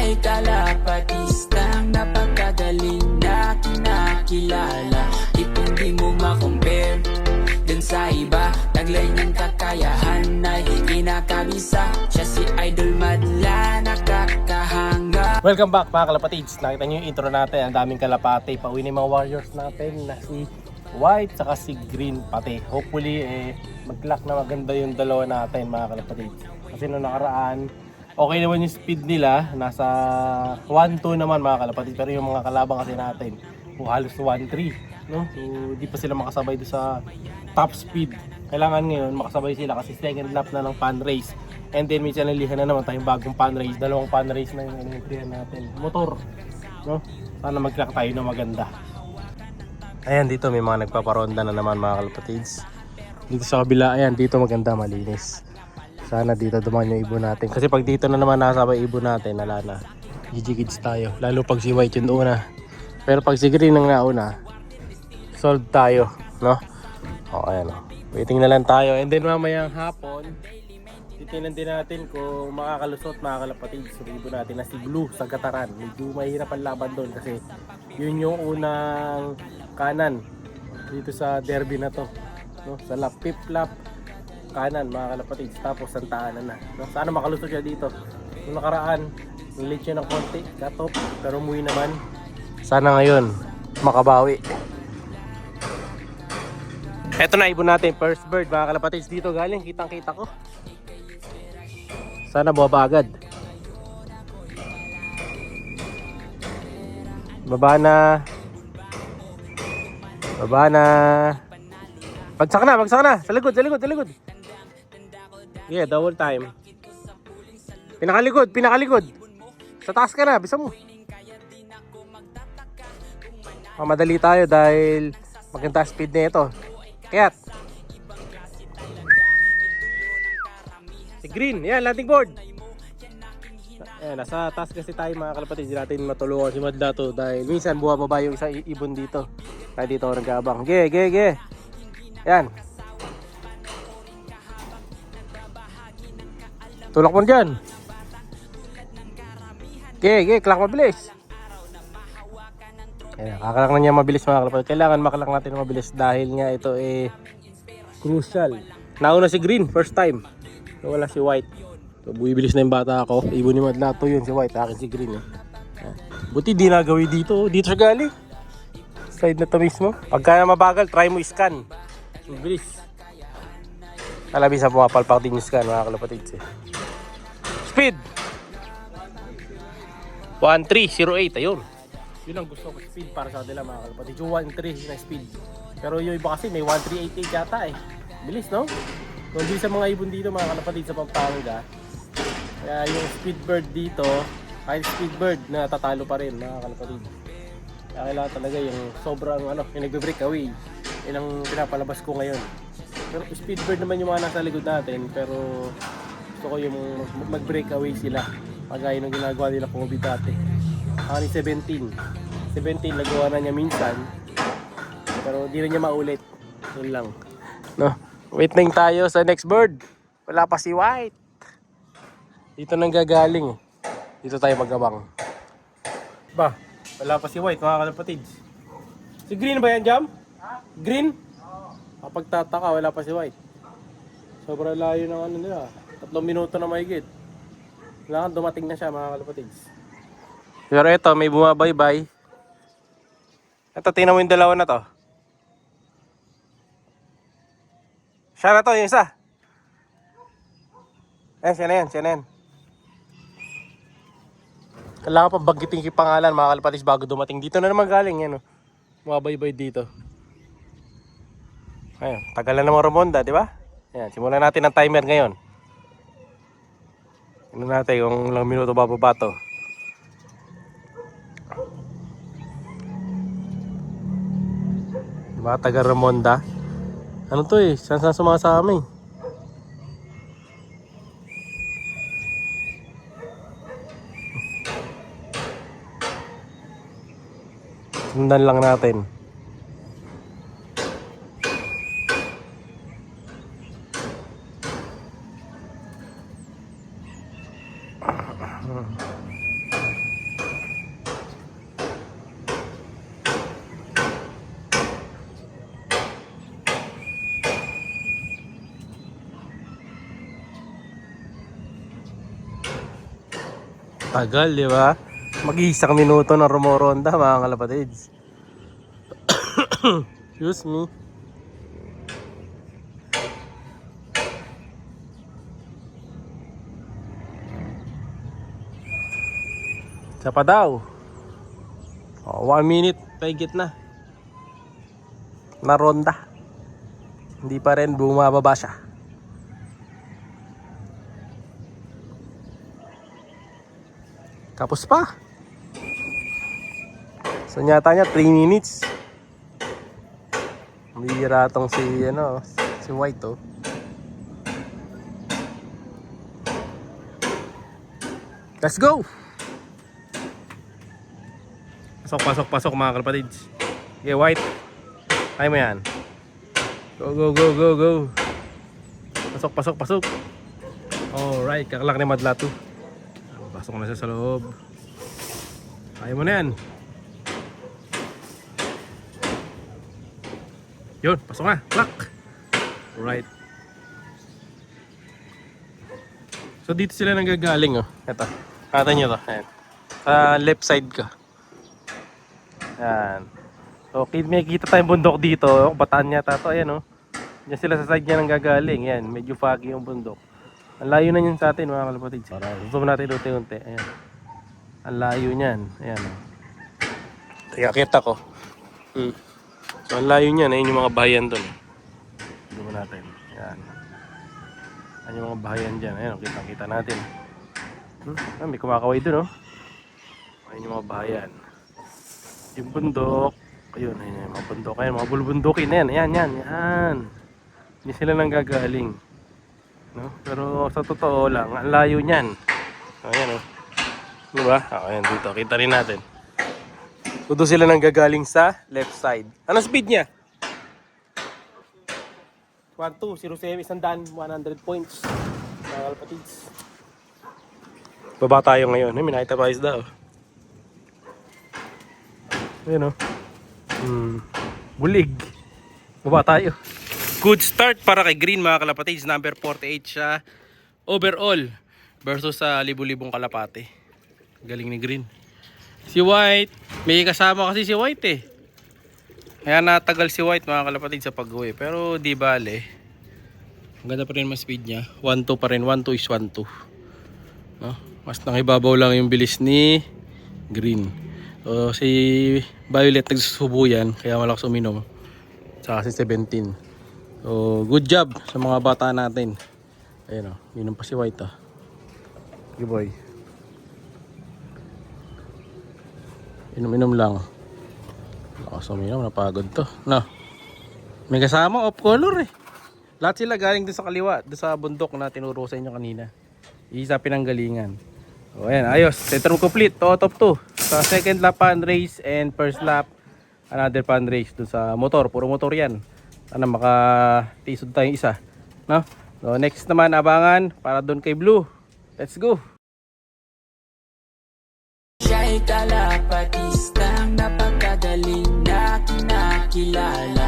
ay kalapatistang napakagaling na kinakilala. Di kung di mo ma-compare dun sa iba, taglay niyang kakayahan ay kinakabisa. Siya si Idol Madla, nakakahanga. Welcome back mga kalapatids. Nakita nyo yung intro natin, ang daming kalapate. Pauwi ni mga warriors natin na si White saka si Green pati. Hopefully mag-clock na maganda yung dalawa natin mga kalapatids. Kasi nung nakaraan, okay naman yung speed nila. Nasa 1-2 naman mga kalapatids. Pero yung mga kalabang kasi natin, halos 1-3. No? So, di pa sila makasabay doon sa top speed. Kailangan ngayon makasabay sila kasi second lap na ng fan race. And then may chanelihan na naman tayong bagong fan race. Dalawang fan race na yung entry natin. Motor. No? Sana mag-clock tayo na maganda. Ayan, dito may mga nagpaparonda na naman mga kalapatids. Dito sa kabila, ayan, dito maganda, malinis. Sana dito dumaan yung ibon natin. Kasi pag dito na naman nasabay ibon natin, wala na. GG kids tayo. Lalo pag si White yung una. Pero pag si Green ang nauna, solve tayo, no? O, ayan o. Waiting na lang tayo. And then mamayang hapon, titignan din natin kung makakalusot mga kalapatids sa ibon natin na si Blue sa Gataran. Medyo mahirap ang laban doon kasi yun yung unang kanan dito sa derby na to, no? Sa lap, fifth lap kanan mga kalapatids, tapos santaanan na, no? Sana makalusot siya dito. Nung nakaraan nilit siya ng konti, katop, pero umuwi naman. Sana ngayon makabawi. Eto na ibon natin, first bird mga kalapatids, dito galing, kitang kita ko. Sana buwaba agad. Baba na. Baba na. Bagsak na, bagsak na. Sa likod, sa likod, sa likod. Yeah, double time. Pinakalikod, pinakalikod. Sa taas ka na, bisa mo. Mamadali tayo dahil maganda speed na ito. Kaya't. Si Green, yan, landing board. Ayan, nasa taas kasi tayo mga kalapatids. Hindi natin matulungan si Madla to dahil minsan buwababa yung isang ibon dito. Kaya dito ako nag-aabang. Ge, ge, ge. Yan. Tulak mo dyan. Ge, ge, klak mabilis. Ayan, kakalak na niya mabilis mga kalapatids. Kailangan makalak natin na mabilis dahil nga ito crucial. Nauna si Green, first time. Wala si White. So, bumibilis na yung bata ako. Ibon ni Madla to yun si White. Akin si Green. Buti di nagawi dito. Dito siya galing. Side na to mismo. Pagka mabagal, try mo scan. Bilis. Alabi sa pumapalpak din yung scan mga kalapatids. Speed 1308. Ayun. Yun ang gusto ko speed para sa kanila mga kalapatids. Yung 13 na speed. Pero yung iba kasi may 1388 yata eh. Bilis no? So hindi sa mga ibon dito mga kalapatids sa Pampanga. Kaya yung speed bird dito, kahit speed bird na tatalo pa rin mga kalapatids. Kaya kailangan talaga yung sobrang yung nagbe-break away. Yun ang pinapalabas ko ngayon. Pero speed bird naman yung mga nasa likod natin. Pero gusto ko yung mag-break away sila. Pagaya ng ginagawa nila Kobe dati. Ako ni 17 nagawa na niya minsan. Pero di na niya maulit. Yun lang. No? Waiting tayo sa next bird. Wala pa si White. Dito nang gagaling. Dito tayo magabang. Ba, wala pa si White mga kalapatids. Si Green ba yan, Jam? Green? Kapag tataka, wala pa si White. Sobrang layo ng nila. 3 minuto na mahigit. Kailangan dumating na siya mga kalapatids. Pero ito, may bumabaybay. Ito, tingnan mo yung dalawa na to. Siya na to, yung isa. Siya na yan, siya na yan. Kailangan pa bagitin yung pangalan mga kalapatids bago dumating. Dito na naman galing yan. Bumabaybay dito. Ayun, tagalan na mga rumonda, di ba? Ayan, simulan natin ang timer ngayon. Ano natin kung ilang minuto bababa to. Diba, taga Ramonda. Ano to saan sumasama Sundan lang natin. Tagal, di ba? Mag-iisang minuto na rumoronda, mga kalapatids. Excuse me. Isa pa daw. 1 minute, paigit na. Naronda. Hindi pa rin bumababa siya. Tapos pa. So nyata niya 3 minutes. Bihira tong si White oh. Let's go. Pasok mga kalapatids. Okay, White. Kaya mo yan. Go. Pasok. Alright, kakalak ni Madlatu. Pasok na siya sa loob. Kaya mo na yan. Yun, pasok na. Klak. Alright. So dito sila nanggagaling oh. Ito. Kata nyo to. Ayan. Sa left side ko. Ayan. So may kita tayong bundok dito. Bataan yata to. Ayan oh. Diyan sila sa side niya nanggagaling. Ayan. Medyo foggy yung bundok. Ang layo na yun sa atin mga kalapatid. Para zoom natin unti-unti. Ayan. Ang layo niyan. Ayan oh. Teka, kita ko. So ang layo niyan. Ayan yung mga bahayan doon. Zoom natin. Ayan. Ayan yung mga bahayan dyan. Ayan oh. Kita natin. May kumakaway doon oh. Ayan yung mga bahayan. Yung bundok. Ayun, ayun yung mga bundok. Ayan, mga bulbundukin. Ayan. Hindi sila nanggagaling. No? Pero sa totoo lang, ang layo niyan. Ayan oh. Diba? Ayan dito. Kita rin natin. So doon sila nanggagaling sa left side. Anong speed niya? 1207, 100 points. Mga kalapatids. Baba tayo ngayon. May nakita pa isda oh. Ayan o. Bulig. Baba tayo. Good start para kay Green mga kalapatids. Number 48 siya. Overall. Versus sa libu-libong kalapate. Galing ni Green. Si White. May kasama kasi si White eh. Kaya natagal si White mga kalapatids sa pag-uwi. Pero di bale. Ang ganda pa rin mas speed niya. 1-2 pa rin. 1-2 is 1-2. No? Mas nangibabaw lang yung bilis ni Green. So, si Violet nagsusubo yan, kaya malakas uminom. Saka si 17. So, good job sa mga bata natin. Ayun o, minom pa si White o. Good boy. Inom-inom lang. Malakas uminom, napagod to. No. May kasama off color eh. Lahat sila galing din sa kaliwa, doon sa bundok na tinuro sa inyo kanina. Isa pinanggalingan. O ayan, ayos. Center complete. Top 2. Sa second lap pan race and first lap another pan race doon sa motor. Puro motor yan. Sana makatisod tayong isa. No? So next naman abangan para doon kay Blue. Let's go. Siya'y kalapatistang napakagaling na kinakilala.